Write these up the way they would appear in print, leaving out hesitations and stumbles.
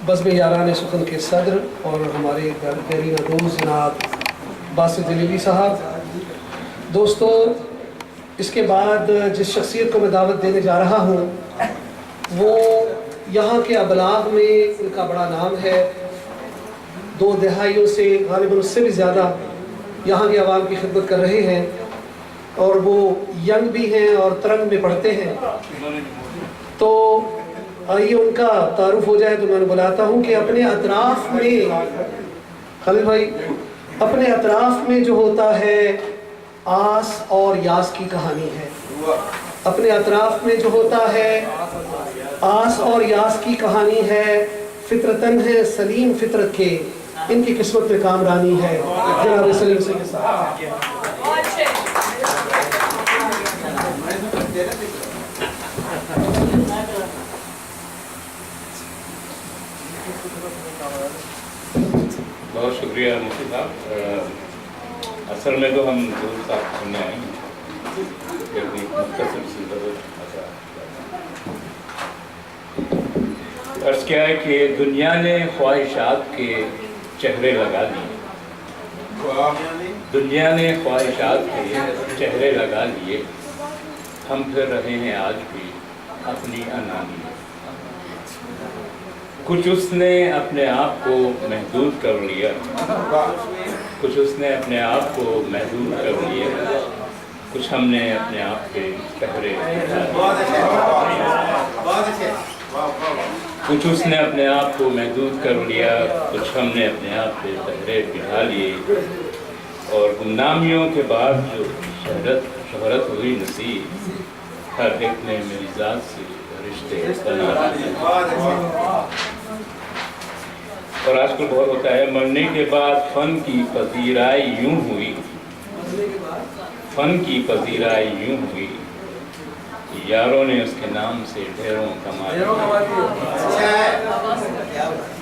بزم یاران سخن کے صدر اور ہمارے دیرینہ دوست جناب باسط جلیلی صاحب. دوستو، اس کے بعد جس شخصیت کو میں دعوت دینے جا رہا ہوں وہ یہاں کے ابلاغ میں ان کا بڑا نام ہے. 2 دہائیوں سے غالباً اس سے بھی زیادہ یہاں کے عوام کی خدمت کر رہے ہیں اور وہ ینگ بھی ہیں اور ترنگ میں پڑھتے ہیں. تو آئیے ان کا تعارف ہو جائے. تو میں نے بلاتا ہوں کہ اپنے اطراف میں خالد بھائی اپنے اطراف میں جو ہوتا ہے آس اور یاس کی کہانی ہے. اپنے اطراف میں جو ہوتا ہے آس اور یاس کی کہانی ہے. فطرتاً ہے سلیم فطرت کے، ان کی قسمت میں کامرانی ہے. جناب سلیم سے کے ساتھ بہت شکریہ مفتی صاحب. اصل میں تو ہم ضرور صاحب سننے آئے ہیں کہ اپنی مختصر سی عرض کیا ہے کہ دنیا نے خواہشات کے چہرے لگا دیے. دنیا نے خواہشات کے چہرے لگا لیے. ہم پھر رہے ہیں آج بھی اپنی انانی. کچھ اس نے اپنے آپ کو محدود کر لیا، کچھ اس نے اپنے آپ کو محدود کر لیا، کچھ ہم نے اپنے آپ کے پہرے. کچھ اس نے اپنے آپ کو محدود کر لیا، کچھ ہم نے اپنے آپ پہ پہرے بٹھا لیے. اور گمنامیوں کے بعد جو شہرت ہوئی نصیب، ہر ایک نے میری ذات سے رشتے بنا لیے. اور آج کل بہت ہوتا ہے مرنے کے بعد فن کی پذیرائی یوں ہوئی، فن کی پذیرائی یوں ہوئی، یاروں نے اس کے نام سے ڈھیروں کما لیے.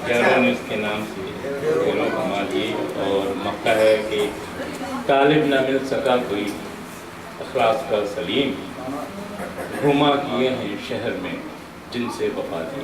یاروں نے اس کے نام سے ڈھیروں کما لیے. اور مکہ ہے کہ طالب نہ مل سکا کوئی اخلاص کا سلیم، گھما کیے ہیں شہر میں جن سے وفا دی.